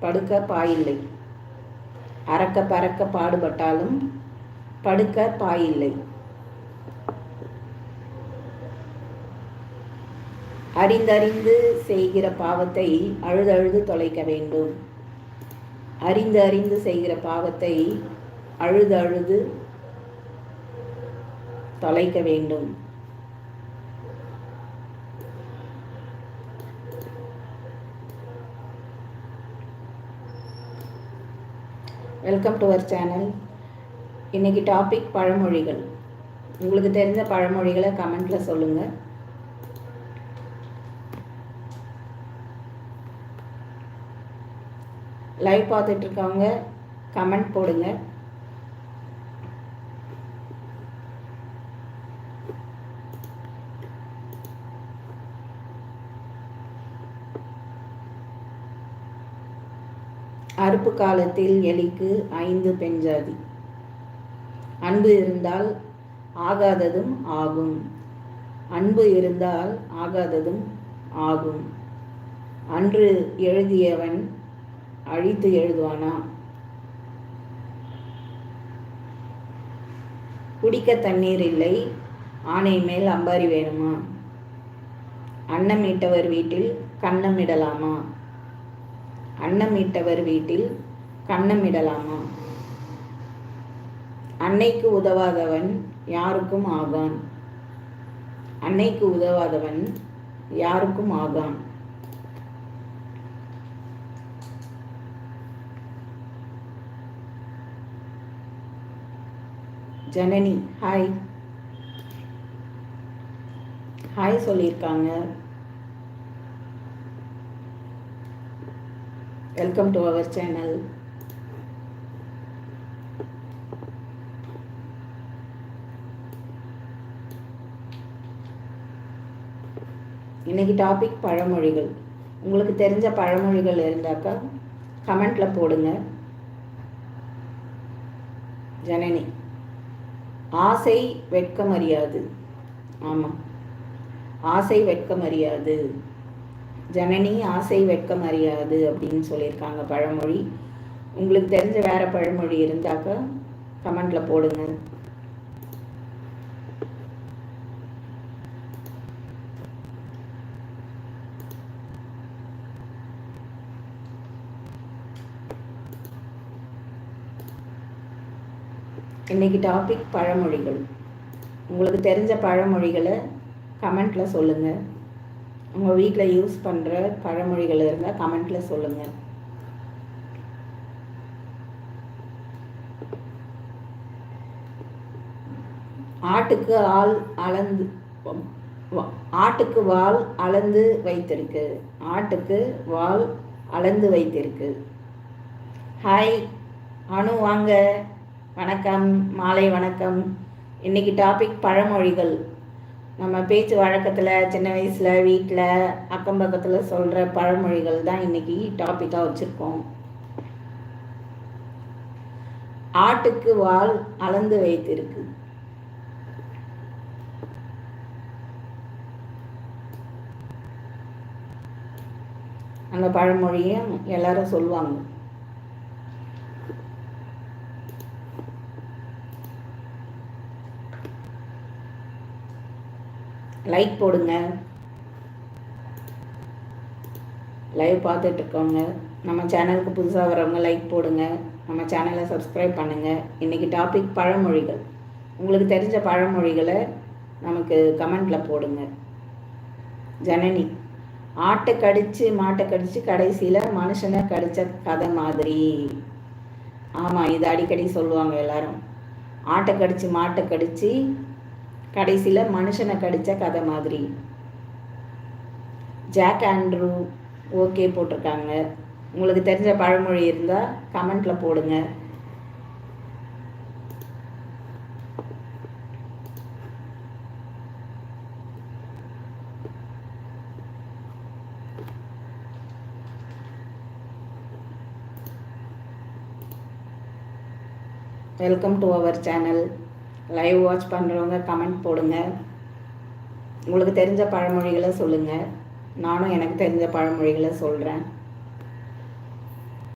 படுக்க பாயில்லை. அறக்க பறக்க பாடுபட்டாலும் படுக்க பாயில்லை. அறிந்தறிந்து செய்கிற பாவத்தை அழுதழுது தொலைக்க வேண்டும். அறிந்து அறிந்து செய்கிற பாவத்தை அழுது அழுது தொலைக்க வேண்டும். Welcome to our channel. இன்றைக்கி டாபிக் பழமொழிகள். உங்களுக்கு தெரிஞ்ச பழமொழிகளை கமெண்ட்டில் சொல்லுங்கள். லைவ் பார்த்துட்ருக்கவங்க கமெண்ட் போடுங்க. அறுப்பு காலத்தில் எலிக்கு 5 பெண் ஜாதி. அன்பு இருந்தால் ஆகாததும் ஆகும். அன்பு இருந்தால் ஆகாததும் ஆகும். அன்று எழுதியவன் அழித்து எழுதுவானா? குடிக்க தண்ணீர் இல்லை, ஆனை மேல் அம்பாரி வேணுமா? அன்னமிட்டவர் வீட்டில் கன்னமிடலாமா? அன்னமிட்டவர் வீட்டில் கன்னமிடலாமா? அன்னைக்கு உதவாதவன் யாருக்கும் ஆகான். அன்னைக்கு உதவாதவன் யாருக்கும் ஆகான். ஜனனி ஹாய் ஹாய் சொல்லியிருக்காங்க. Welcome to our channel. இன்னைக்கு டாபிக் பழமொழிகள். உங்களுக்கு தெரிஞ்ச பழமொழிகள் இருந்தாக்கா கமெண்ட்டில் போடுங்க. ஜனனி ஆசை வெட்கமறியாது. ஆமாம், ஆசை வெட்கமறியாது. ஜனனி ஆசை வெட்கமறியாது அப்படின்னு சொல்லியிருக்காங்க பழமொழி. உங்களுக்கு தெரிஞ்ச வேறு பழமொழி இருந்தாக்கா கமெண்ட்டில் போடுங்க. இன்றைக்கி டாபிக் பழமொழிகள். உங்களுக்கு தெரிஞ்ச பழமொழிகளை கமெண்ட்டில் சொல்லுங்கள். உங்கள் வீட்டில் யூஸ் பண்ணுற பழமொழிகள் இருந்தால் கமெண்ட்டில் சொல்லுங்கள். ஆட்டுக்கு வால் அளந்து வைத்திருக்கு. ஆட்டுக்கு வால் அளந்து வைத்திருக்கு. ஹாய் அனு, வாங்க. வணக்கம், மாலை வணக்கம். இன்றைக்கி டாபிக் பழமொழிகள். நம்ம பேச்சு வழக்கத்தில் சின்ன வயசில் வீட்டில் அக்கம் பக்கத்தில் சொல்கிற பழமொழிகள் தான் இன்றைக்கி டாப்பிக்காக வச்சுருக்கோம். ஆட்டுக்கு வால் அளந்து வைத்திருக்கு. அந்த பழமொழியும் எல்லாரும் சொல்லுவாங்க. லைக் போடுங்க. லைவ் பார்த்துட்ருக்கவங்க, நம்ம சேனலுக்கு புதுசாக வரவங்க லைக் போடுங்க. நம்ம சேனலை சப்ஸ்கிரைப் பண்ணுங்கள். இன்றைக்கி டாபிக் பழமொழிகள். உங்களுக்கு தெரிஞ்ச பழமொழிகளை நமக்கு கமெண்டில் போடுங்க. ஜனனி ஆட்டை கடித்து மாட்டை கடித்து கடைசியில் மனுஷனை கடித்த கதை மாதிரி. ஆமாம், இது அடிக்கடி சொல்லுவாங்க எல்லாரும். ஆட்டை கடித்து மாட்டை கடித்து கடைசியில் மனுஷனை கடித்த கதை மாதிரி. ஜாக் ஆண்ட்ரூ ஓகே போட்டிருக்காங்க. உங்களுக்கு தெரிஞ்ச பழமொழி இருந்தால் கமெண்ட்டில் போடுங்க. Welcome to our channel. Live watch பண்ணுறவங்க கமெண்ட் போடுங்க. உங்களுக்கு தெரிஞ்ச பழமொழிகளை சொல்லுங்கள். நானும் எனக்கு தெரிஞ்ச பழமொழிகளை சொல்கிறேன்.